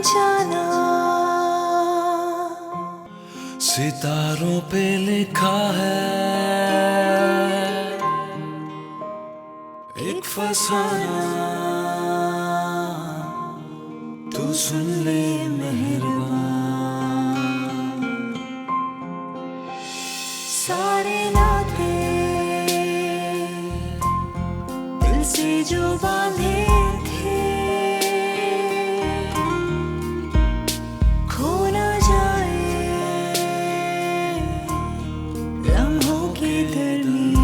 जाना। सितारों पे लिखा है एक फसाना, तू सुन ले मेहरबान। सारे नाते दिल से जो बांधे थे खो ना जाए लम्हों के दरमियां।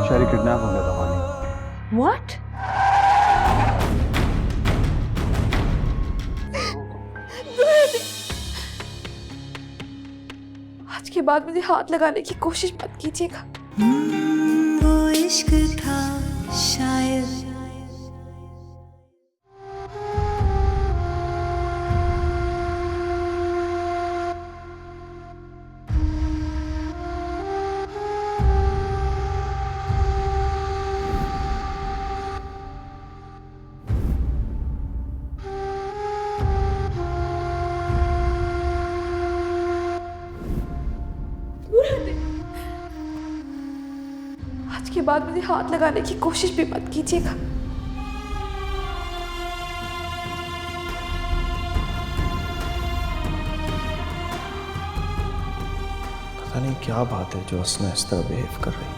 शहरी किडनैप हो गया था वानी। What? आज के बाद मुझे हाथ लगाने की कोशिश मत कीजिएगा। वो इश्क था शायद। आज के बाद मुझे हाथ लगाने की कोशिश भी मत कीजिएगा। पता नहीं क्या बात है जो उसने इस तरह बिहेव कर रही है।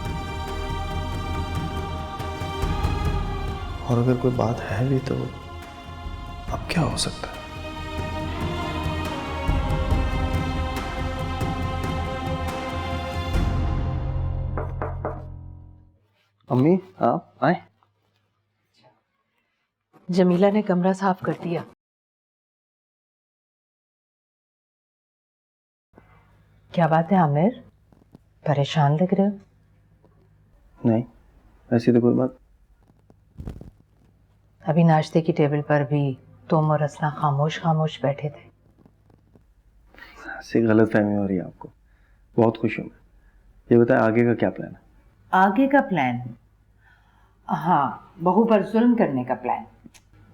और अगर कोई बात है भी तो अब क्या हो सकता है? अम्मी आप आए। जमीला ने कमरा साफ कर दिया। क्या बात है आमिर, परेशान लग रहे हो? नहीं ऐसी तो कोई बात। अभी नाश्ते की टेबल पर भी तुम और असना खामोश खामोश बैठे थे। ऐसी गलतफहमी हो रही है आपको। बहुत खुश हूँ मैं। ये बताएं आगे का क्या प्लान है? आगे का प्लान? हाँ, बहू पर जुल्म करने का प्लान,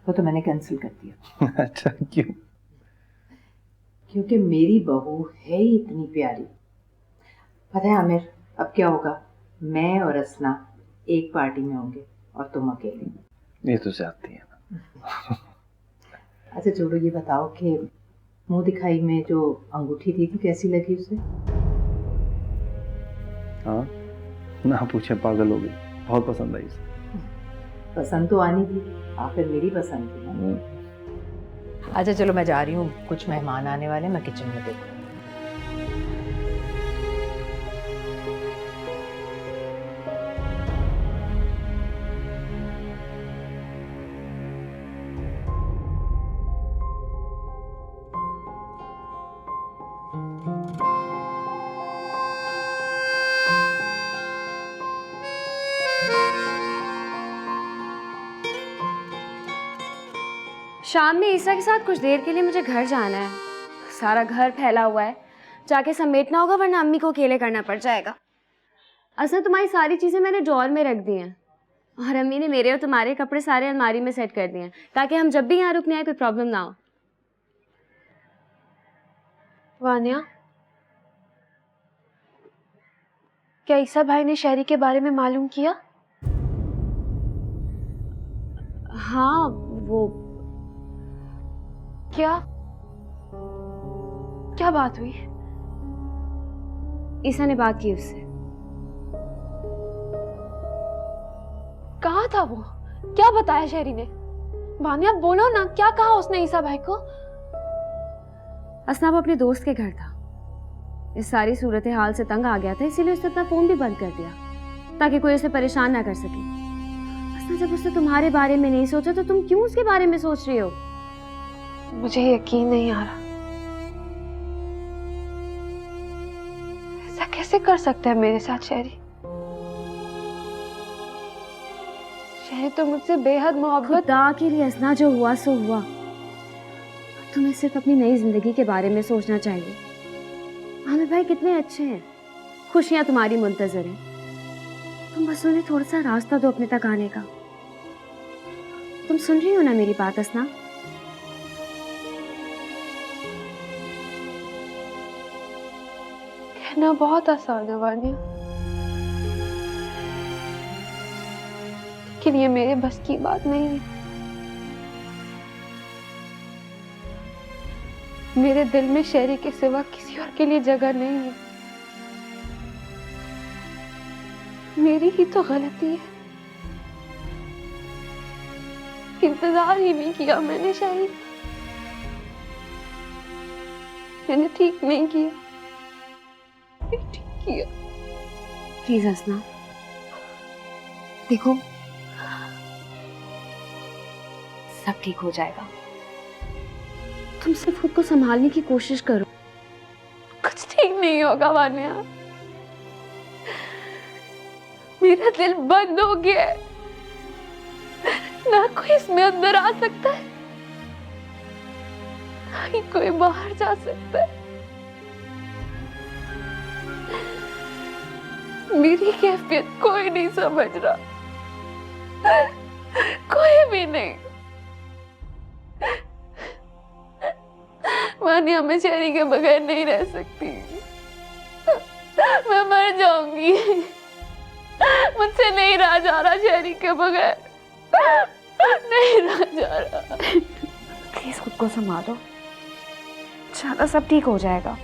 वो तो मैंने कैंसिल कर दिया। अच्छा क्यों? क्योंकि मेरी बहू है ही इतनी प्यारी। पता है आमिर, अब क्या होगा, मैं और असना एक पार्टी में होंगे और तुम अकेले। ये तो ज्यादती है ना। अच्छा छोड़ो, ये बताओ कि मुंह दिखाई में जो अंगूठी थी तो कैसी लगी उसे? हाँ ना पूछे, पागल हो गई, बहुत पसंद आई इसे। पसंद तो आनी थी, आखिर मेरी पसंद थी ना। अच्छा चलो मैं जा रही हूँ, कुछ मेहमान आने वाले, मैं किचन में देखूँ। शाम में ईसा के साथ कुछ देर के लिए मुझे घर जाना है। सारा घर फैला हुआ है, जाके समेटना होगा वरना अम्मी को अकेले करना पड़ जाएगा। असल तुम्हारी सारी चीज़ें मैंने ड्रॉअर में रख दी हैं और अम्मी ने मेरे और तुम्हारे कपड़े सारे अलमारी में सेट कर दिए हैं ताकि हम जब भी यहाँ रुकने आए कोई प्रॉब्लम ना हो। वानिया, क्या ईसा भाई ने शहरी के बारे में मालूम किया? हाँ वो क्या बात हुई? ईसा ने बात की उससे। कहा था वो? क्या बताया शहरी ने? वानिया बोलो ना, क्या कहा उसने ईसा भाई को? असना वो अपने दोस्त के घर था, इस सारी सूरत हाल से तंग आ गया था, इसीलिए उसने अपना फोन भी बंद कर दिया ताकि कोई उसे परेशान ना कर सके। असना जब उसने तुम्हारे बारे में नहीं सोचा तो तुम क्यों उसके बारे में सोच रही हो? मुझे यकीन नहीं आ रहा। ऐसा कैसे कर सकता है मेरे साथ शहरी? शहरी तो मुझसे बेहद मोहब्बत। खुदा के लिए असना, जो हुआ सो हुआ। तुम्हें सिर्फ अपनी नई जिंदगी के बारे में सोचना चाहिए। आमिर भाई कितने अच्छे हैं, खुशियां तुम्हारी मुंतजर हैं। तुम बस उन्हें थोड़ा सा रास्ता दो अपने तक आने का। तुम सुन रही हो ना मेरी बात असना? कहना बहुत आसान है वानिया, लेकिन ये मेरे बस की बात नहीं है। मेरे दिल में शहरी के सिवा किसी और के लिए जगह नहीं है। मेरी ही तो गलती है, इंतजार ही नहीं किया मैंने शहरी। मैंने ठीक नहीं किया, नहीं ठीक किया। प्लीज असना, देखो सब ठीक हो जाएगा। तुम सिर्फ खुद को संभालने की कोशिश करो। कुछ ठीक नहीं होगा वानिया, मेरा दिल बंद हो गया है, ना कोई इसमें अंदर आ सकता है, ना ही कोई बाहर जा सकता है। मेरी कैफियत कोई नहीं समझ रहा, कोई भी नहीं। वानिया, मैं शहरी के बगैर नहीं रह सकती, मैं मर जाऊंगी। मुझसे नहीं रहा जा रहा शहरी के बगैर, नहीं रहा जा रहा। प्लीज खुद को संभालो, ज्यादा सब ठीक हो जाएगा।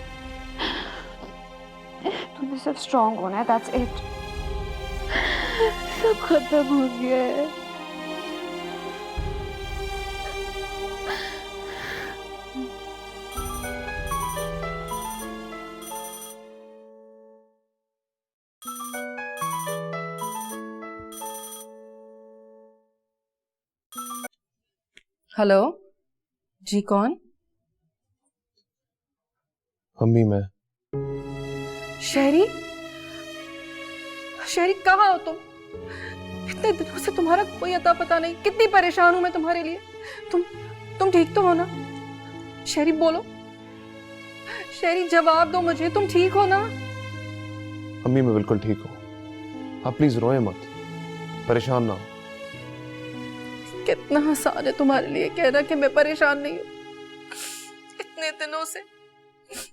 तुम्हें सिर्फ स्ट्रांग होना है, दैट्स इट। सब खत्म हो गया है। हेलो जी, कौन? अम्मी, मैं शहरी? शहरी कहाँ हो तुम? इतने दिनों से तुम्हारा कोई अता पता नहीं। कितनी परेशान हूं मैं तुम्हारे लिए। तुम ठीक तो हो ना? शहरी बोलो, शहरी जवाब दो मुझे, तुम ठीक हो ना? अम्मी, मैं बिल्कुल ठीक हूँ। आप प्लीज रोए मत, परेशान ना हो। कितना आसान है तुम्हारे लिए कहना कि मैं परेशान नहीं हूँ। इतने दिनों से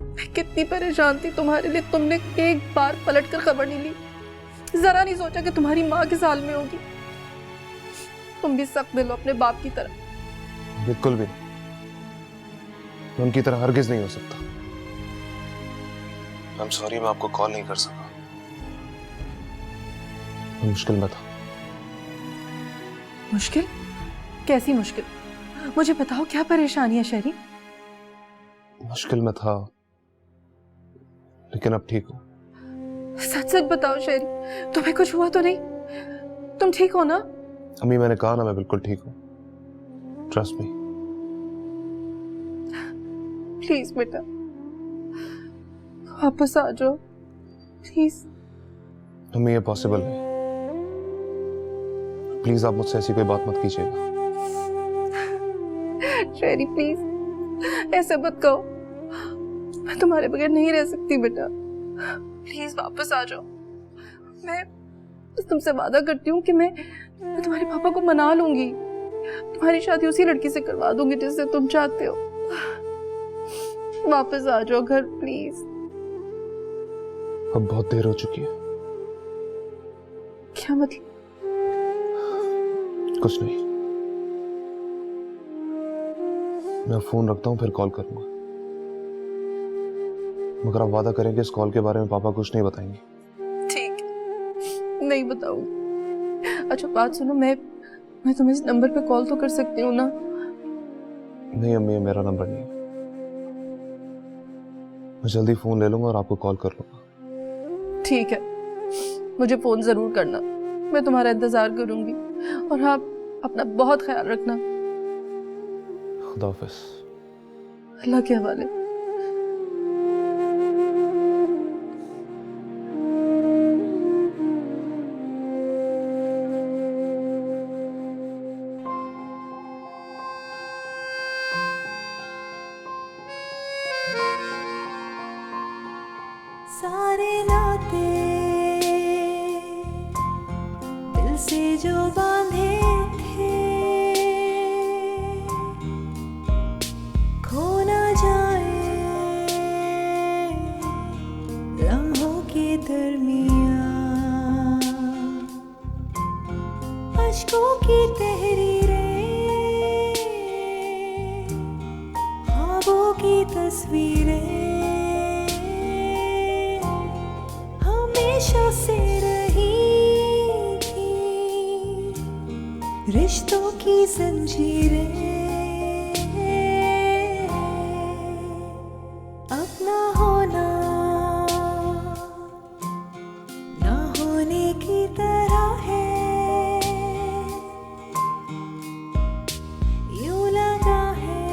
मैं कितनी परेशान थी तुम्हारे लिए। तुमने एक बार पलट कर खबर नहीं ली, जरा नहीं सोचा कि तुम्हारी माँ किस हाल में होगी। तुम भी सख्त दिल हो अपने बाप की तरह। बिल्कुल भी नहीं, मैं उनकी तरह हरगिज नहीं हो सकता। आई एम सॉरी, मैं आपको कॉल नहीं कर सका, मैं मुश्किल में था। मुश्किल? कैसी मुश्किल? मुझे बताओ, क्या परेशानी है शहरी? मुश्किल में था, लेकिन अब ठीक हूँ। सच सच बताओ शहरी, तुम्हें कुछ हुआ तो नहीं? तुम ठीक हो ना? अम्मी, मैंने कहा ना, मैं बिल्कुल ठीक हूँ। Trust me. प्लीज बेटा वापस आ जाओ, प्लीज। अम्मी, ये पॉसिबल नहीं। प्लीज आप मुझसे ऐसी कोई बात मत कीजिएगा। शहरी प्लीज ऐसे मत कहो, मैं तुम्हारे बगैर नहीं रह सकती बेटा। प्लीज वापस आ जाओ। मैं तुमसे वादा करती हूँ कि मैं तुम्हारे पापा को मना लूंगी। तुम्हारी शादी उसी लड़की से करवा दूंगी जिससे तुम चाहते हो। वापस आ जाओ घर प्लीज। अब बहुत देर हो चुकी है। क्या मतलब? कुछ नहीं, मैं फोन रखता हूँ, फिर कॉल करूंगा। मगर आप वादा करें कि इस कॉल के बारे में पापा कुछ नहीं बताएंगे? ठीक, नहीं बताऊंगी। अच्छा बात सुनो, मैं तुम्हें इस नंबर पे कॉल तो कर सकती हूँ ना? नहीं अम्मी, ये मेरा नंबर नहीं है। मैं जल्दी फोन ले लूंगा और आपको कॉल कर लूंगा। ठीक है, मुझे फोन जरूर करना, मैं तुम्हारा इंतजार करूंगी। और हाँ, अपना बहुत ख्याल रखना। खुदा हाफिज। अल्लाह के हवाले। सारे नाते दिल से जो बांधे थे खो ना जाए लम्हों के दरमियां अश्कों की तहरीरें ख्वाबों की तस्वीरें हमेशा से रही थी रिश्तों की जंजीरें अपना होना ना होने की तरह है यूं लगा है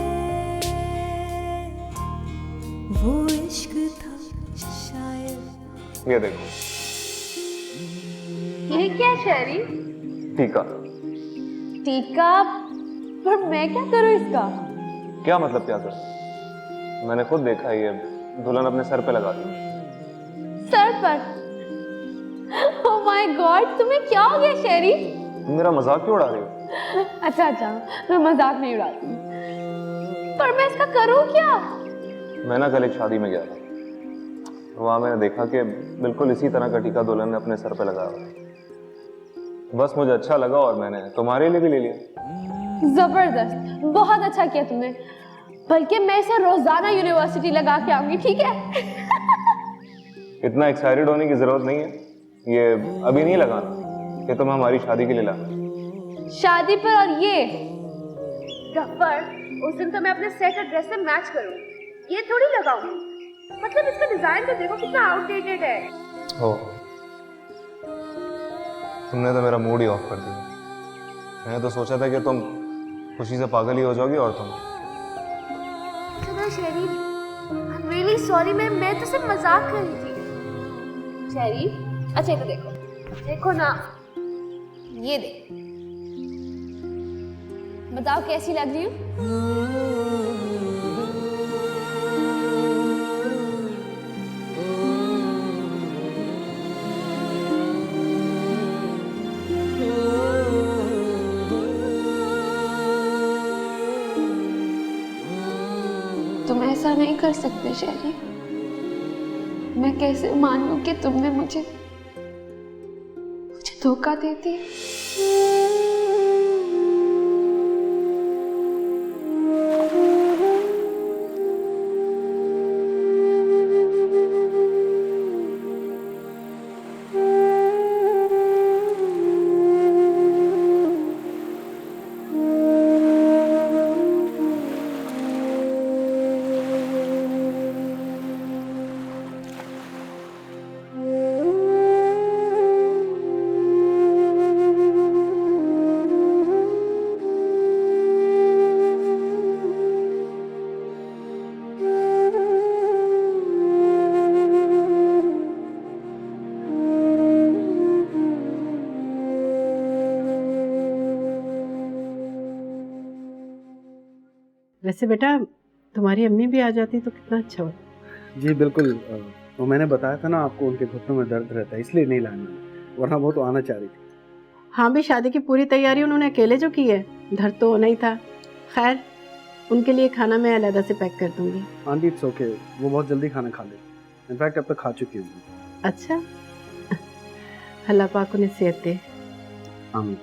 वो इश्क था शायद। ये देखो ये क्या शहरी? टीका। टीका? पर मैं क्या करूं इसका? क्या मतलब क्या कर? मैंने खुद देखा ये दुल्हन अपने सर पे लगाती है। सर पर? ओह माय गॉड, तुम्हें क्या हो गया शहरी? तुम मेरा मजाक क्यों उड़ा रही हो? अच्छा, मैं मजाक नहीं उड़ाती, पर मैं इसका करूं क्या? मैं ना कल एक शादी में गया था, वहां मैंने देखा कि बिल्कुल इसी तरह का टीका दुल्हन ने अपने सर पे लगाया हुआ था। बस मुझे अच्छा लगा और मैंने तुम्हारे लिए भी ले लिया। जबरदस्त, बहुत अच्छा किया तुमने। बल्कि मैं इसे रोजाना यूनिवर्सिटी लगा के आऊंगी, ठीक है? इतना एक्साइटेड होने की जरूरत नहीं है, ये अभी नहीं लगाना, ये तुम हमारी शादी के लिए लाना। शादी पर? और ये गब्बर, उस दिन तो मैं अपने सेट और ड्रेस से मैच करूंगी, ये थोड़ी लगाऊंगी। मतलब इसका डिजाइन तो देखो कितना आउटडेटेड है। हो, तुमने तो मेरा मूड ही ऑफ कर दिया। मैंने तो सोचा था कि तुम खुशी से पागल ही हो जाओगी और तुम। सुनो शेरी, I'm really sorry, मैं तो सिर्फ मजाक कर रही थी। शेरी, अच्छा ये तो देखो ना, ये देख, बताओ कैसी लग रही हूँ? तुम ऐसा नहीं कर सकते शेरी। मैं कैसे मान लूं कि तुमने मुझे धोखा दे दिया? वैसे बेटा तुम्हारी अम्मी भी आ जाती तो कितना अच्छा होता। जी बिल्कुल, तो मैंने बताया था ना आपको उनके घुटनों में दर्द रहता है, इसलिए नहीं लाना, वरना वो तो आना चाह रही थी। हाँ भी शादी की पूरी तैयारी उन्होंने अकेले जो की है, घर तो होना ही था। खैर उनके लिए खाना मैं अलग से पैक कर दूंगी। आंटी इट्स ओके, वो बहुत जल्दी खाना खा लेती, इनफैक्ट अब तक खा चुकी हूँ। अच्छा, अल्लाह पाक उन्हें सेहत दे। आमीन।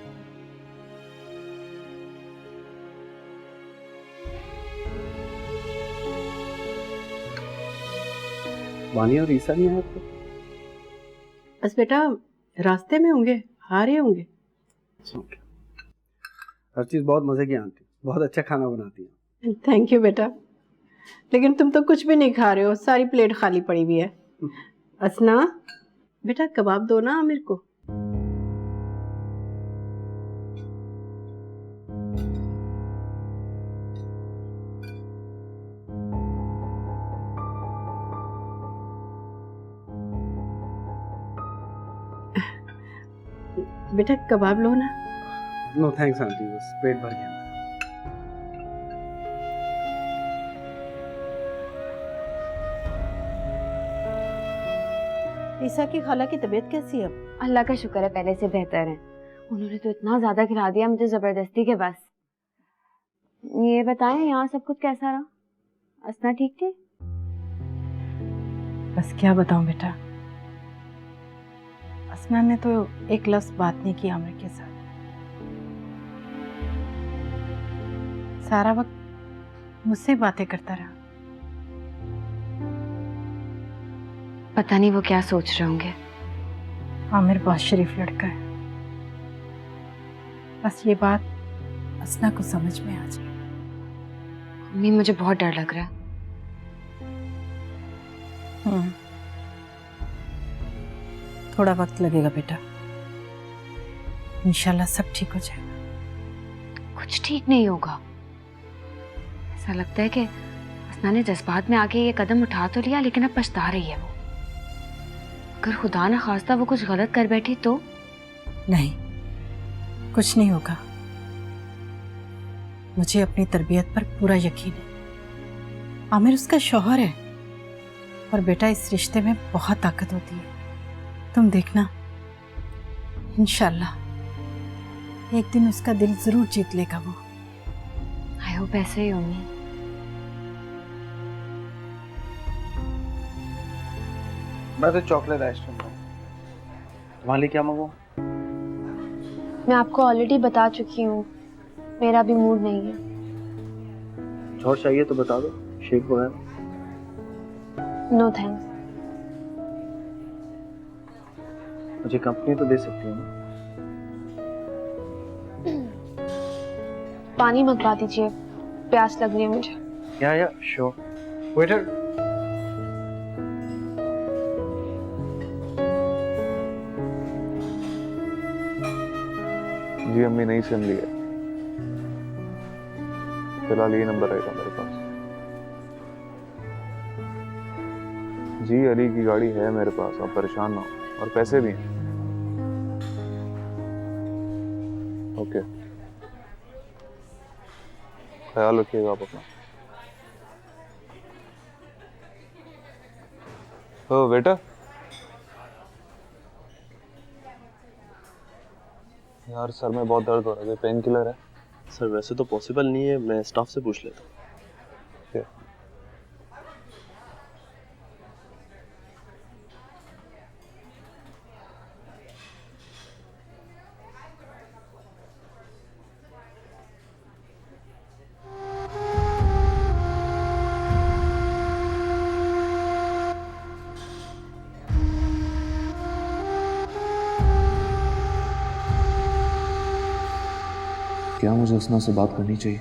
वानिया और ईसा नहीं आया तो? बस बेटा रास्ते में होंगे, आ रहे होंगे। हर चीज़ बहुत मज़े की आंटी, बहुत अच्छा खाना बनाती है। थैंक यू बेटा, लेकिन तुम तो कुछ भी नहीं खा रहे हो, सारी प्लेट खाली पड़ी हुई है। असना बेटा कबाब दो ना आमिर को। बेटा कबाब लो ना। नो थैंक्स आंटी, बस पेट भर गया। ईसा की खाला की तबीयत कैसी है अब? अल्लाह का शुक्र है पहले से बेहतर है। उन्होंने तो इतना ज्यादा खिला दिया मुझे जबरदस्ती के बस। ये बताएं यहाँ सब कुछ कैसा रहा? असना ठीक थी? बस क्या बताऊं बेटा, असना ने तो एक लफ्ज बात नहीं की आमिर के साथ। सारा वक्त मुझसे बातें करता रहा। पता नहीं वो क्या सोच रहे होंगे। आमिर बहुत शरीफ लड़का है, बस ये बात असना को समझ में आ जाए। मम्मी मुझे बहुत डर लग रहा है। थोड़ा वक्त लगेगा बेटा, इंशाल्लाह सब ठीक हो जाएगा। कुछ ठीक नहीं होगा। ऐसा लगता है कि असना ने जज्बात में आके ये कदम उठा तो लिया, लेकिन अब पछता रही है वो। अगर खुदा ना खास्ता वो कुछ गलत कर बैठी तो? नहीं, कुछ नहीं होगा। मुझे अपनी तरबियत पर पूरा यकीन है। आमिर उसका शौहर है और बेटा इस रिश्ते में बहुत ताकत होती है। तुम देखना, इंशाल्लाह एक दिन उसका दिल जरूर जीत लेगा वो। आई होप ऐसे ही होगी। मैं तो चॉकलेट आइसक्रीम खाऊं। तुम्हारे लिए क्या मंगवाऊं? मैं आपको ऑलरेडी बता चुकी हूँ, मेरा भी मूड नहीं है। कुछ और चाहिए तो बता दो, शेक वगैरह। No thanks. मुझे कंपनी तो दे सकती हो ना? पानी मंगवा दीजिए, प्यास लग रही है मुझे। या श्योर। वेटर, जी अम्मी नहीं सिम लिया, फिलहाल ये नंबर रहेगा मेरे पास। जी अली की गाड़ी है मेरे पास, आप परेशान ना हो, और पैसे भी हैं। ओके, ख्याल रखिएगा आप अपना। ओ बेटा, यार सर में बहुत दर्द हो रहा है, पेन किलर है? सर वैसे तो पॉसिबल नहीं है, मैं स्टाफ से पूछ लेता हूँ। क्या मुझे उसना से बात करनी चाहिए?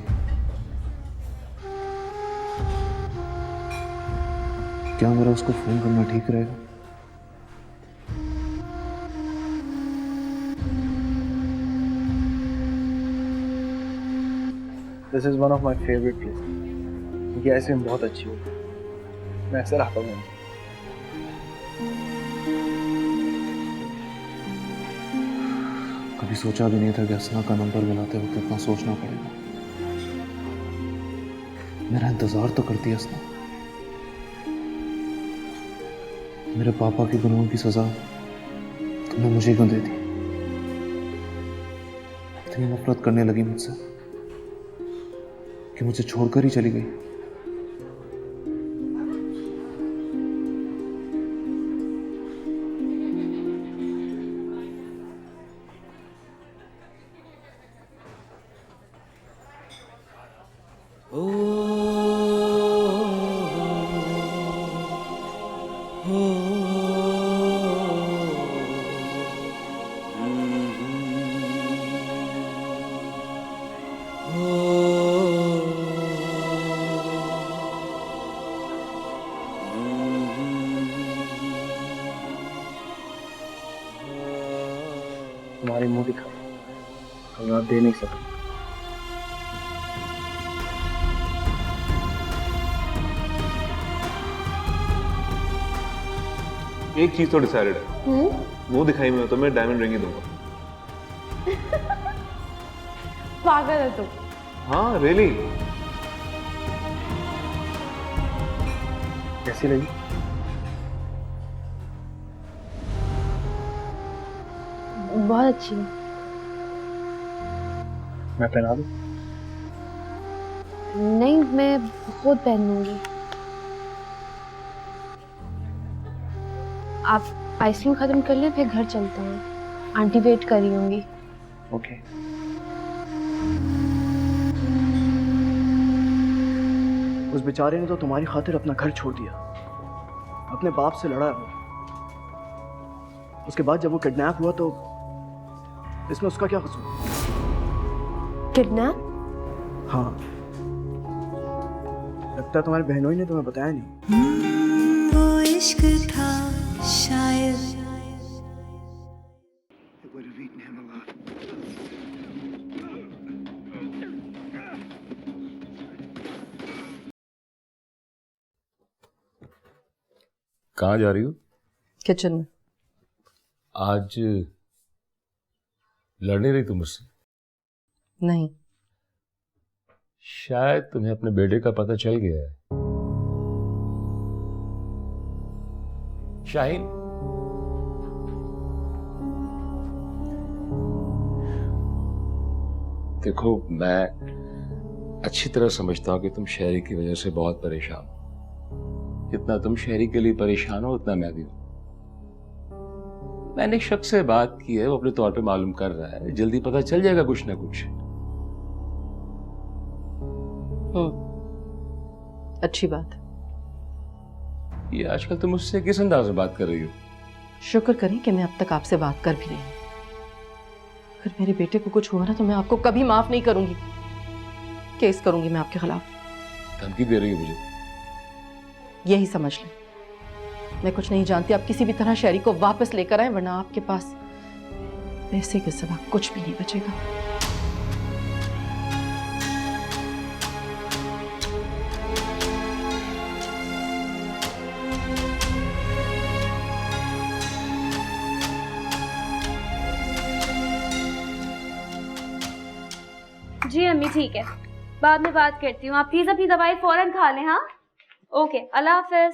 क्या मेरा उसको फोन करना ठीक रहेगा? This is one of my favourite place. इनकी आइसक्रीम बहुत अच्छी होती है, मैं अक्सर आता हूँ। कभी सोचा भी नहीं था कि असना का नंबर मिलाते वक्त इतना सोचना पड़ेगा। मेरा इंतजार तो करती है असना। मेरे पापा के गुनाहों की सजा तुमने मुझे क्यों दे दी? इतनी नफरत करने लगी मुझसे कि मुझे छोड़कर ही चली गई। तुम्हारी मुंह दिखा, जवाब दे नहीं सकता। एक चीज तो डिसाइडेड है, वो दिखाई मैं तो मैं डायमंड रिंग ही दूंगा। पागल है तू। हाँ रियली। कैसी लगी? बहुत अच्छी है। मैं पहना दूं? नहीं, मैं खुद पहनूंगी। आप आइसक्रीम खत्म कर लें, फिर घर चलते हैं। आंटी वेट कर रही होंगी। ओके। उस बेचारे ने तो तुम्हारी खातिर अपना घर छोड़ दिया, अपने बाप से लड़ा है वो। उसके बाद जब वो किडनैप हुआ तो इसमें उसका क्या कसूर? किडनैप? हाँ, लगता है तुम्हारी बहनों ने तुम्हें बताया नहीं। वो इश्क था शायद। कहाँ जा रही हो? किचन में। आज लड़ नहीं रही तुम मुझसे? नहीं। शायद तुम्हें अपने बेटे का पता चल गया है। शाहीन, देखो मैं अच्छी तरह समझता हूं कि तुम शहरी की वजह से बहुत परेशान हो। जितना तुम शहरी के लिए परेशान हो उतना मैं भी हूं। मैंने एक शख्स से बात की है, वो अपने तौर पे मालूम कर रहा है, जल्दी पता चल जाएगा कुछ ना कुछ। अच्छी बात। ये आजकल तुम मुझसे किस अंदाज में बात कर रही हो? शुक्र करें कि मैं अब तक आपसे बात कर भी रही हूं। अगर मेरे बेटे को कुछ हुआ ना तो मैं आपको कभी माफ नहीं करूंगी। केस करूंगी मैं आपके खिलाफ। धमकी दे रही हो मुझे? यही समझ लें। मैं कुछ नहीं जानती, आप किसी भी तरह शहरी को वापस लेकर आए, वरना आपके पास पैसे के सिवा कुछ भी नहीं बचेगा। जी अम्मी ठीक है, बाद में बात करती हूँ। आप प्लीज अपनी दवाई फौरन खा लें। हाँ ओके, अल्लाह हाफिज।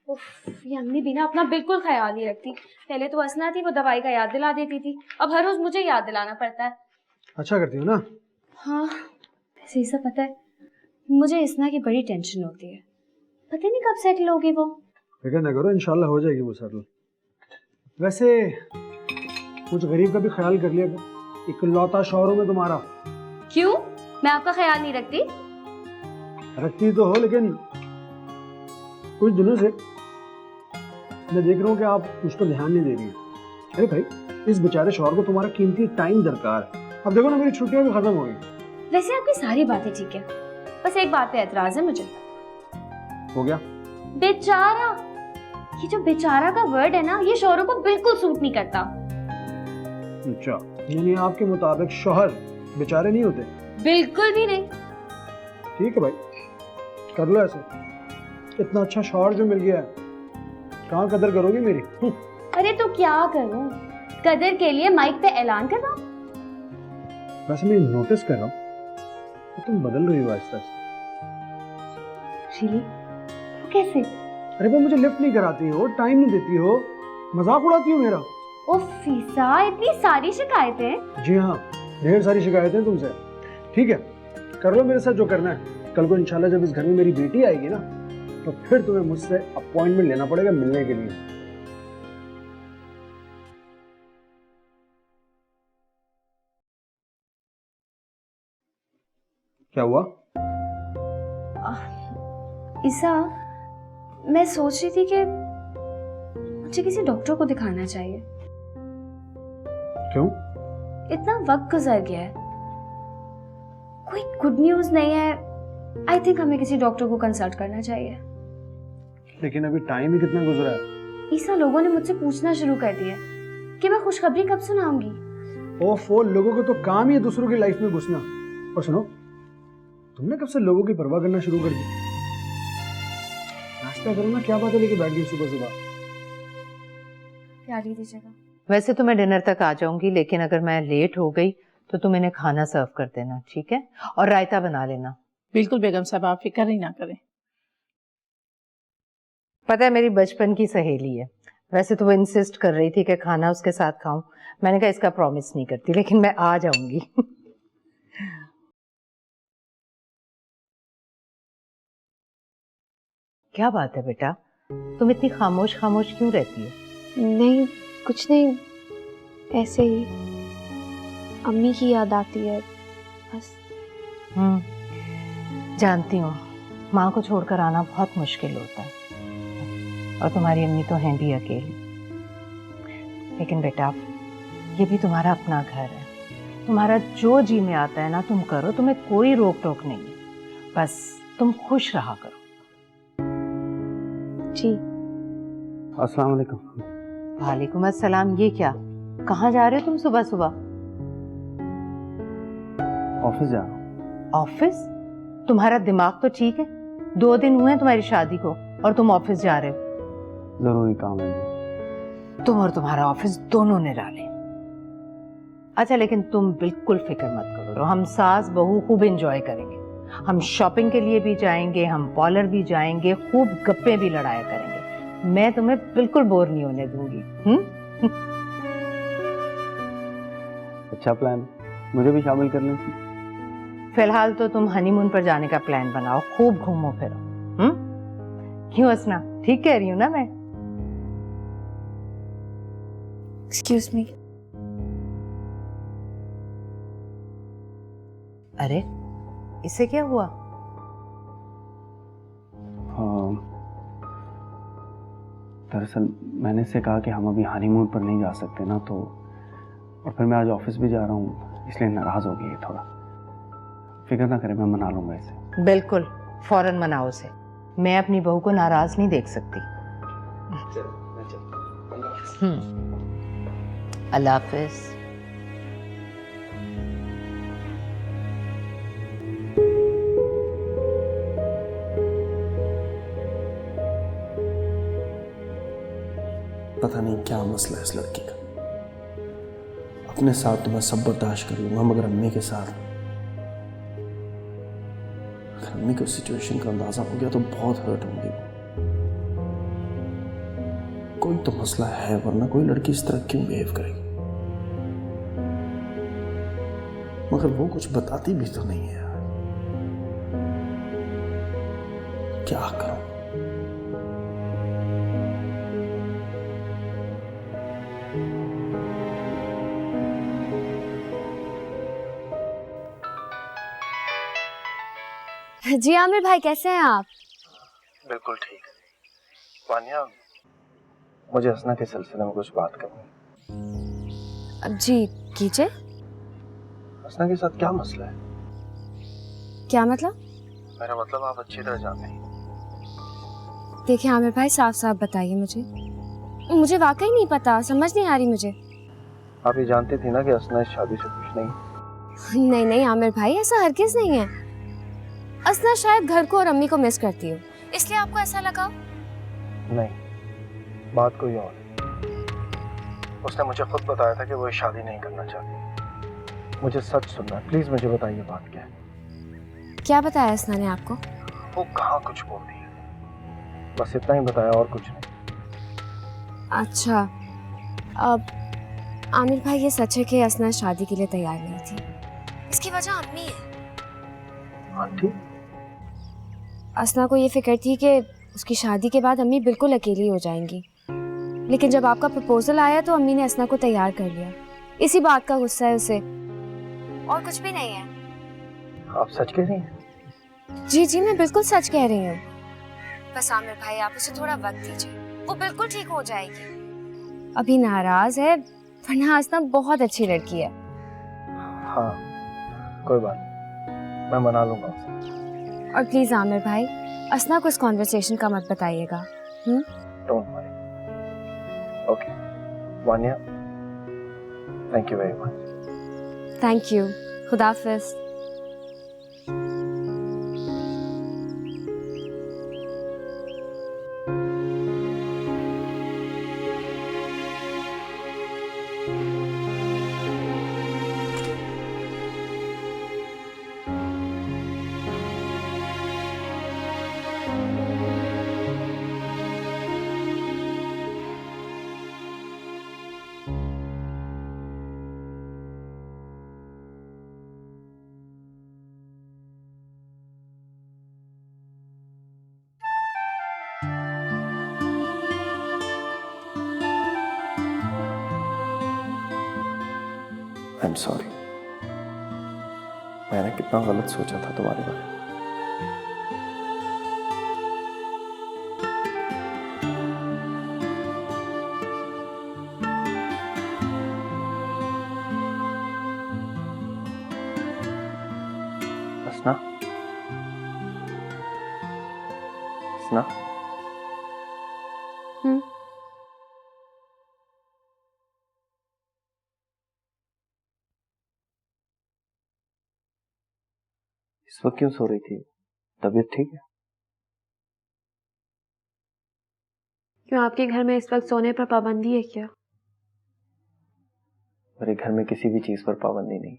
उफ, ये अम्मी भी ना अपना बिल्कुल ख्याल नहीं रखती। पहले तो असना थी, वो दवाई का याद दिला देती थी, अब हर रोज मुझे याद दिलाना पड़ता है। अच्छा करती हो ना। हाँ वैसे ही सब पता है, मुझे इसना की बड़ी टेंशन होती है। पता नहीं कब सेटल होगी वो। फिक्र ना करो, इंशाल्लाह हो जाएगी वो सेटल। वैसे कुछ गरीब का भी ख्याल कर लिया कर, इकलौता शौहरों में तुम्हारा। क्यों, मैं आपका ख्याल नहीं रखती? रखती तो हो, लेकिन कुछ दिनों से मैं देख रहा हूँ कि आप उस पर ध्यान नहीं दे रही हैं। अरे भाई, इस बेचारे शौहर को तुम्हारा कीमती टाइम दरकार है। अब देखो ना, मेरी छुट्टियां भी खत्म हो गई। वैसे आपकी सारी बातें ठीक है, बस एक बात पे एतराज है मुझे। हो गया? बेचारा, ये जो बेचारा का वर्ड है ना, ये शौहरों को बिल्कुल सूट नहीं करता। अच्छा, यानी आपके मुताबिक शौहर बेचारे नहीं होते? बिल्कुल भी नहीं। ठीक है भाई, कर लो ऐसे। इतना अच्छा शौहर जो मिल गया है, कहाँ कदर करोगी मेरी? अरे तो क्या करूं, कदर के लिए माइक पे ऐलान करवाऊं? वैसे मैं नोटिस कर रहा हूँ तो तुम बदल रही हो आहिस्ता आहिस्ता। रियली? कैसे? अरे भाई, मुझे लिफ्ट नहीं कराती हो, टाइम नहीं देती हो, मजाक उड़ाती हो मेरा। ओ फीसा, इतनी सारी शिकायतें? जी हाँ, ढेर सारी शिकायतें तुमसे। ठीक है, कर लो मेरे साथ जो करना है। कल को इंशाल्लाह जब इस घर में मेरी बेटी आएगी ना, तो फिर तुम्हें मुझसे अपॉइंटमेंट लेना पड़ेगा मिलने के लिए। क्या हुआ? ईसा, मैं सोच रही थी कि मुझे किसी डॉक्टर को दिखाना चाहिए। क्यों? इतना वक्त गुजर गया है, कोई गुड न्यूज नहीं है। आई थिंक हमें किसी डॉक्टर को कंसल्ट करना चाहिए। लेकिन अभी टाइम ही कितना गुजरा है। ईसा, लोगों ने मुझसे पूछना शुरू कर दिया कि मैं खुशखबरी कब सुनाऊंगी। ओफो, लोगों को तो काम ही है दूसरों की लाइफ में घुसना। और सुनो, तुमने कब से लोगों की परवाह करना शुरू कर दी? नाश्ता करो ना, क्या बात है लेके बैठ गई सुबह सुबह? प्यारी दीजिएगा। वैसे तो मैं डिनर तक आ जाऊंगी, लेकिन अगर मैं लेट हो गई तो तुम इन्हें खाना सर्व कर देना, ठीक है? और रायता बना लेना। बिल्कुल बेगम साहब, आप फिक्र ही ना करें। पता है, मेरी बचपन की सहेली है, वैसे तो वो इंसिस्ट कर रही थी कि खाना उसके साथ खाऊं। मैंने कहा इसका प्रॉमिस नहीं करती, लेकिन मैं आ जाऊंगी। क्या बात है बेटा, तुम इतनी खामोश खामोश क्यों रहती हो? नहीं, कुछ नहीं, ऐसे ही अम्मी की याद आती है बस। जानती हूँ, माँ को छोड़कर आना बहुत मुश्किल होता है, और तुम्हारी अम्मी तो हैं भी अकेली। लेकिन बेटा, ये भी तुम्हारा अपना घर है, तुम्हारा जो जी में आता है ना तुम करो, तुम्हें कोई रोक टोक नहीं है, बस तुम खुश रहा करो। जी। अस्सलाम वालेकुम। वालेकुम अस्सलाम। ये क्या, कहाँ जा रहे हो तुम सुबह सुबह? ऑफिस जा रहा हूँ। ऑफिस? तुम्हारा दिमाग तो ठीक है? 2 दिन हुए हैं तुम्हारी शादी को और तुम ऑफिस जा रहे हो? जरूरी काम है। तुम और तुम्हारा ऑफिस दोनों निराले। अच्छा, लेकिन तुम बिल्कुल फिक्र मत करो, हम सास बहू खूब एंजॉय करेंगे। हम शॉपिंग के लिए भी जाएंगे, हम पार्लर भी जाएंगे, खूब गप्पे भी लड़ाया करेंगे। मैं तुम्हें बिल्कुल बोर नहीं होने दूंगी। अच्छा प्लान, मुझे भी शामिल करने से। फिलहाल तो तुम हनीमून पर जाने का प्लान बनाओ, खूब घूमो फिरो। क्यों हंसना, ठीक कह रही हूँ ना मैं? Excuse me. अरे, इसे क्या हुआ? हाँ, दरअसल मैंने इससे कहा कि हम अभी हनीमून पर नहीं जा सकते ना, तो और फिर मैं आज ऑफिस भी जा रहा हूँ, इसलिए नाराज हो गई है थोड़ा। फिक्र ना करें, मैं मना लूंगा इसे। बिल्कुल, फौरन मनाओ उसे। मैं अपनी बहू को नाराज नहीं देख सकती। अल्लाह हाफिज। पता नहीं क्या मसला है इस लड़की का। अपने साथ तो मैं सब बर्दाश्त कर लूंगा, मगर अम्मी के साथ, अगर अम्मी को सिचुएशन का अंदाजा हो गया तो बहुत हर्ट होंगी। कोई तो मसला है, वरना कोई लड़की इस तरह क्यों बिहेव करेगी? मगर वो कुछ बताती भी तो नहीं है यार। क्या करूं? जी आमिर भाई, कैसे हैं आप? बिल्कुल ठीक। वानिया, मुझे हसना के सिलसिले में कुछ बात करनी। जी कीजिए। हसना के साथ क्या मसला है? क्या मतलब? मेरा मतलब आप अच्छी तरह जानते हैं। देखिए आमिर भाई, साफ साफ बताइए मुझे वाकई नहीं पता, समझ नहीं आ रही मुझे। आप ये जानते थे ना कि हसना इस शादी से खुश नहीं? नहीं नहीं आमिर भाई, ऐसा हरगिज नहीं है। असना शायद घर को और अम्मी को मिस करती हो, इसलिए आपको ऐसा लगा। नहीं, बात कोई और है। उसने मुझे खुद बताया था कि वो ये शादी नहीं करना चाहती। मुझे सच सुनना है, प्लीज मुझे बताइए बात क्या है। क्या बताया असना ने आपको? वो कहाँ कुछ बोल रही है, बस इतना ही बताया और कुछ नहीं। अच्छा, अब आमिर भाई, ये सच है कि असना शादी के लिए तैयार नहीं थी। इसकी वजह अम्मी है। आंटी? असना को ये फिक्र थी कि उसकी शादी के बाद अम्मी बिल्कुल अकेली हो जाएंगी, लेकिन जब आपका प्रपोजल आया तो अम्मी ने असना को तैयार कर लिया। इसी बात का गुस्सा है उसे, और कुछ भी नहीं है। आप सच कह रही हैं? जी जी, मैं बिल्कुल सच कह रही हूँ। बस आमिर भाई, आप उसे थोड़ा वक्त दीजिए, वो बिल्कुल ठीक हो जाएगी। अभी नाराज है, वरना असना बहुत अच्छी लड़की है। हाँ, कोई बात नहीं, मैं मना लूंगा उसे। और प्लीज आमिर भाई, असना को इस कॉन्वर्सेशन का मत बताइएगा। Don't worry. Okay Vaniya, thank you very much. Thank you. खुदा हाफिज। आई एम सॉरी, मैंने कितना गलत सोचा था तुम्हारे बारे में। हंसना हंसना। इस वक्त क्यों सो रही थी? तबीयत ठीक है? क्यों आपके घर में इस वक्त सोने पर पाबंदी है क्या? मेरे घर में किसी भी चीज पर पाबंदी नहीं।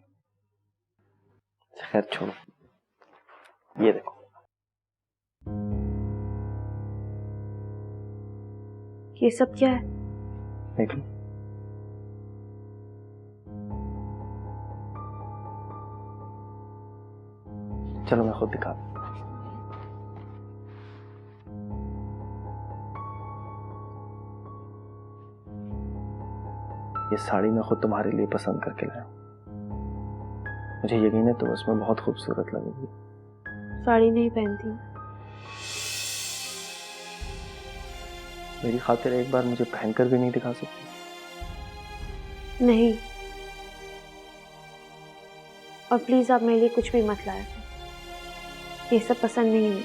खैर छोड़ो, ये देखो। ये सब क्या है? देख लो। चलो मैं खुद दिखा दूं। ये साड़ी मैं खुद तुम्हारे लिए पसंद करके लाया हूं। मुझे यकीन है तुम उसमें बहुत खूबसूरत लगोगी। साड़ी नहीं पहनती। मेरी खातिर एक बार मुझे पहनकर भी नहीं दिखा सकती? नहीं, और प्लीज आप मेरे लिए कुछ भी मत लाया। ये सब पसंद नहीं है मुझे।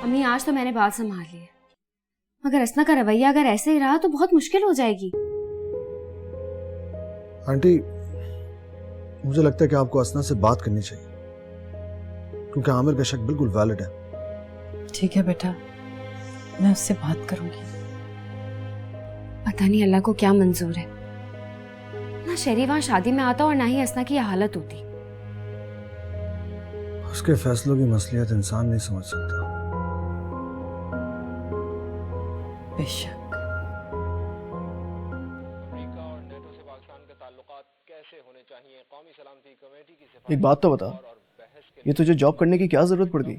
अम्मी, आज तो मैंने बात संभाल ली है, मगर असना का रवैया अगर ऐसे ही रहा तो बहुत मुश्किल हो जाएगी। आंटी, मुझे लगता है कि आपको असना से बात करनी चाहिए, क्योंकि आमिर का शक बिल्कुल वैलिड है। ठीक है बेटा, मैं उससे बात करूंगी। पता नहीं अल्लाह को क्या मंजूर है, ना शरीफ वहां शादी में आता और ना ही असना की यह हालत होती। उसके फैसलों की मसलियत इंसान नहीं समझ सकता। बेशक। एक बात तो बता, ये तुझे जॉब करने की क्या जरूरत पड़ गई?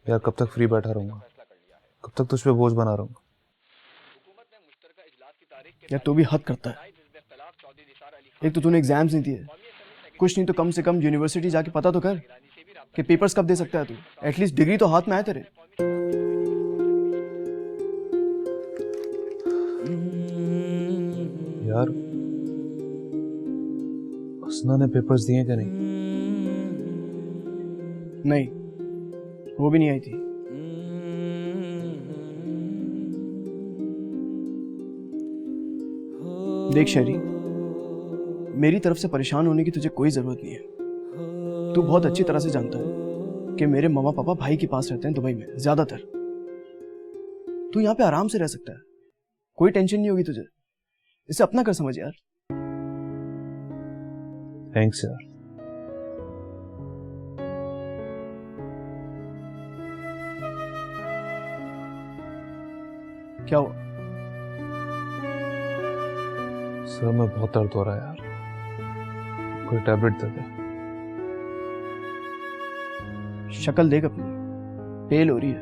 यार कब तक फ्री बैठा रहूंगा, कब तक तुझ पे बोझ बना रहूंगा। यार तू भी हद करता है। एक तो तूने एग्जाम्स नहीं दिए, कुछ नहीं तो कम से कम यूनिवर्सिटी जाके पता तो कर कि पेपर्स कब दे सकता है तू। एटलीस्ट डिग्री तो हाथ में आए तेरे। यार असना ने पेपर्स दिए क्या? नहीं नहीं, वो भी नहीं आई थी। देख शहरी, मेरी तरफ से परेशान होने की तुझे कोई जरूरत नहीं है। तू बहुत अच्छी तरह से जानता है कि मेरे मम्मा पापा भाई के पास रहते हैं दुबई में ज्यादातर। तू यहाँ पे आराम से रह सकता है, कोई टेंशन नहीं होगी तुझे। इसे अपना कर समझ यार। थैंक्स यार। क्या हुआ? सर में बहुत दर्द हो रहा है यार, कोई टैबलेट दे दे। शक्ल देख अपनी, पेल हो रही है।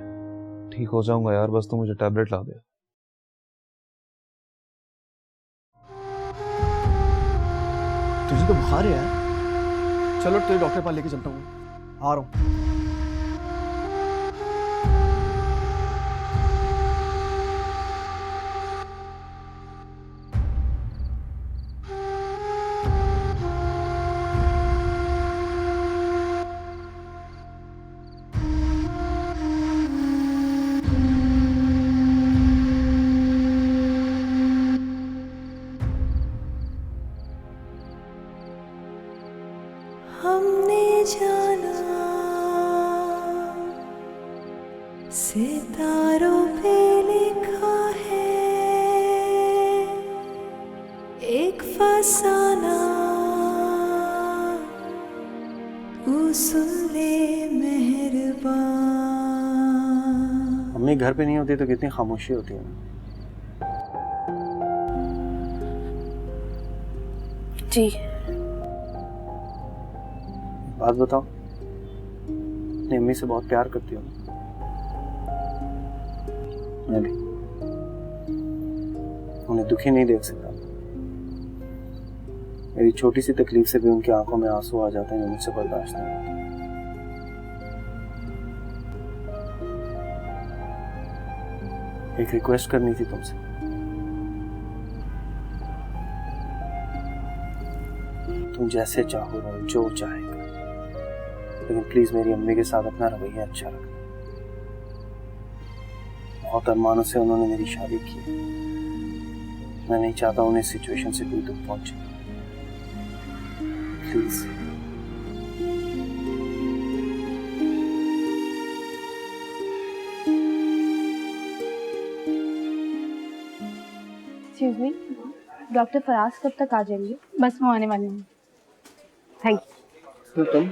ठीक हो जाऊंगा यार, बस तू मुझे टैबलेट ला दे। तुझे तो बुखार है यार। चलो तेरे डॉक्टर के पास लेके चलता हूँ, आ रहा हूँ। हमने जाना सितारों पे लिखा है एक फसाना, तू सुन ले मेहरबान। मम्मी घर पे नहीं होती तो कितनी खामोशी होती है ना। जी। बात बताओ, अपनी अम्मी से बहुत प्यार करती हो? मैं भी उन्हें दुखी नहीं देख सकता। मेरी छोटी सी तकलीफ से भी उनकी आंखों में आंसू आ जाते हैं जो मुझसे बर्दाश्त नहीं होते। एक रिक्वेस्ट करनी थी तुमसे। तुम जैसे चाहो रहो, जो चाहे करो, लेकिन प्लीज मेरी अम्मी के साथ अपना रवैया अच्छा रखना। बहुत अरमानों से उन्होंने मेरी शादी की। मैं नहीं चाहता उन्हें इस सिचुएशन से कोई दुख पहुंचे। Please. Excuse me, doctor Faraz कब तक आ जाएंगे? बस वो आने वाले हैं। Thank you. तो तुम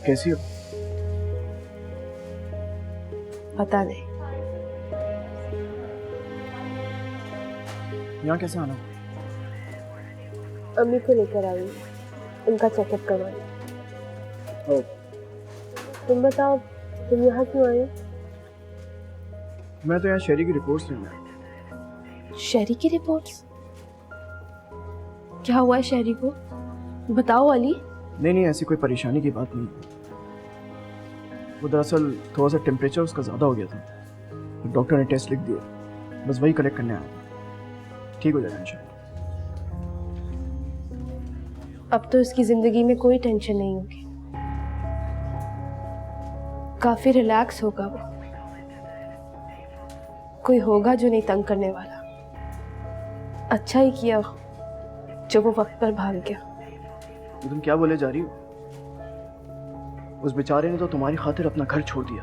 कैसी हो? बता दे। यहाँ कैसे आना? अम्मी को लेकर आई, उनका चेकअप करवाई। तुम बताओ, तुम यहाँ क्यों आए? मैं तो यहाँ शहरी की रिपोर्ट्स लेना है। शहरी की रिपोर्ट्स? क्या हुआ है शहरी को? बताओ अली। नहीं, ऐसी कोई परेशानी की बात नहीं है। वो दरअसल थोड़ा सा टेम्परेचर उसका ज़्यादा हो गया था, तो डॉक्टर ने टेस्ट लिख दिए, बस वही कलेक्ट करने आया था। ठीक हो जाएगा इंशाल्लाह। अब तो इसकी जिंदगी में कोई टेंशन नहीं होगी, काफी रिलैक्स होगा वो। कोई होगा जो नहीं तंग करने वाला। अच्छा ही किया जो वो वक्त पर भाग गया। तो तुम क्या बोले जा रही हो? उस बेचारे ने तो तुम्हारी खातिर अपना घर छोड़ दिया,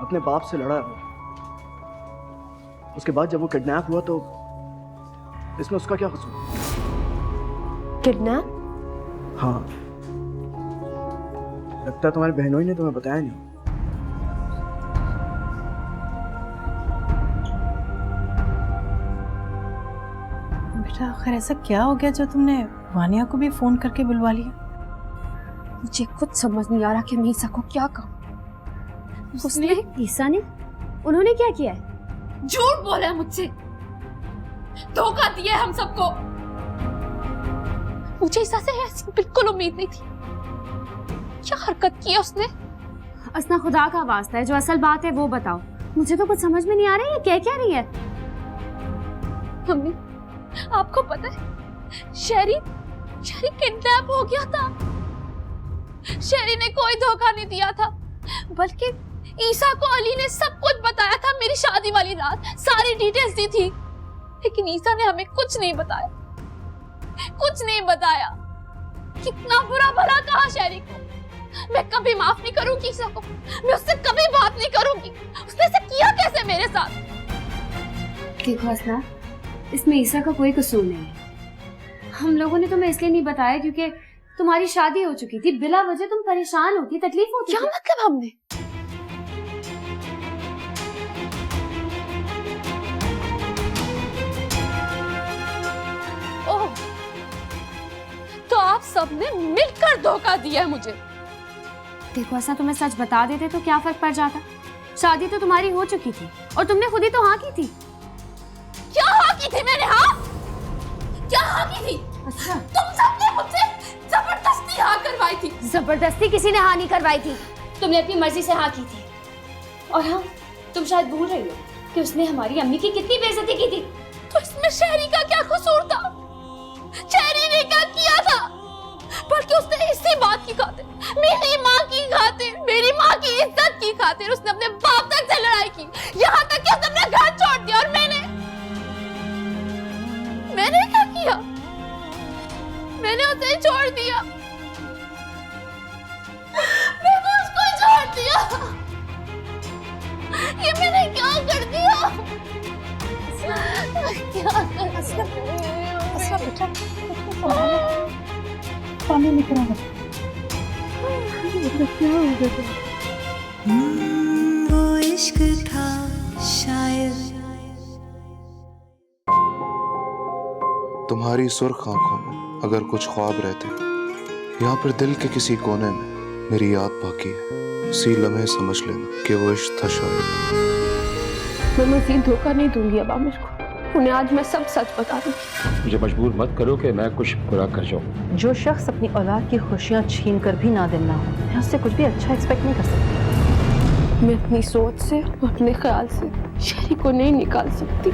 अपने बाप से लड़ा है। उसके बाद जब वो किडनैप हुआ तो इसमें उसका क्या कसूर? किडनैप? हाँ, लगता है तुम्हारी बहनों ने तुम्हें बताया नहीं। बेटा आखिर ऐसा क्या हो गया जो तुमने वानिया को भी फोन करके बुलवा लिया? मुझे कुछ समझ नहीं आ रहा कि मैं ईसा को क्या कहूँ। उसने? ईसा ने? उन्होंने क्या किया है? झूठ बोला है मुझसे, धोखा दिया है हम सबको। मुझे ईसा से ऐसी बिल्कुल उम्मीद नहीं थी। क्या हरकत की है उसने? असना, खुदा का वास्ता है, जो असल बात है वो बताओ। मुझे तो कुछ समझ में नहीं आ रहा है, ये क्या रही है? मम्मी, आपको पता है शहरी किडनैप हो गया था। शहरी ने कोई धोखा नहीं दिया था, बल्कि ईसा को अली ने सब कुछ बताया था। मेरी शादी वाली रात सारी डिटेल्स दी थी, लेकिन ईसा ने हमें कुछ नहीं बताया, कुछ नहीं बताया। कितना बुरा भला कहा शहरी को। मैं कभी माफ नहीं करूंगी ईसा को, मैं उससे कभी बात नहीं करूंगी। उसने ऐसा किया कैसे मेरे साथ? देखो असना, इसमें ईसा का कोई कसूर नहीं है। हम लोगों ने तुम्हें इसलिए नहीं बताया क्योंकि तुम्हारी शादी हो चुकी थी। बिला वजह तुम परेशान होती, तकलीफ होती। क्या मतलब हमने? ओह, तो आप सबने मिलकर धोखा दिया है मुझे। देखो ऐसा तुम्हें सच बता देते तो क्या फर्क पड़ जाता? शादी तो तुम्हारी हो चुकी थी और तुमने खुद ही तो हाँ की थी। क्या हाँ की थी मैंने? हाँ, क्या हाँ की थी? अच्छा, तुम सबने मुझसे जबरदस्ती हाँ करवाई थी। जबरदस्ती किसी ने हाँ नहीं करवाई थी, तुमने अपनी मर्जी से हाँ की थी। और हाँ, तुम शायद भूल रही हो कि उसने हमारी अम्मी की कितनी बेइज्जती की थी। तो इसमें शहरी का क्या कसूर था? शहरी ने क्या किया था? बल्कि उसने इसी बात की खातिर, मेरी माँ की खातिर, मेरी माँ की इज्जत की खातिर उसने अपने बाप तक से लड़ाई की, यहाँ तक कि उसने अपना घर छोड़ दिया। और मैंने क्या किया? मैंने उसे छोड़ दिया, मैंने उसको छोड़ दिया। ये मैंने क्या कर दिया? क्या बेटा पानी निकल रहा वो इश्क था शायद तुम्हारी सुर्ख आंखों में अगर कुछ ख्वाब रहते, यहाँ पर दिल के किसी कोने में मेरी याद बाकी है, उसी लम्हे समझ लेना कि वो इश्क था शायद। मैं मज़ीद धोखा नहीं दूंगी अब आमिर को, उन्हें आज मैं सब सच बता दूंगी। मुझे मजबूर मत करो कि मैं कुछ बुरा कर जाऊं। जो शख्स अपनी औलाद की खुशियाँ छीन कर भी नादिल ना हो, मैं उससे कुछ भी अच्छा एक्सपेक्ट नहीं कर सकती। मैं अपनी सोच से, अपने ख्याल से शहरी को नहीं निकाल सकती।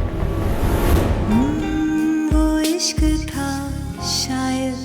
वो इश्क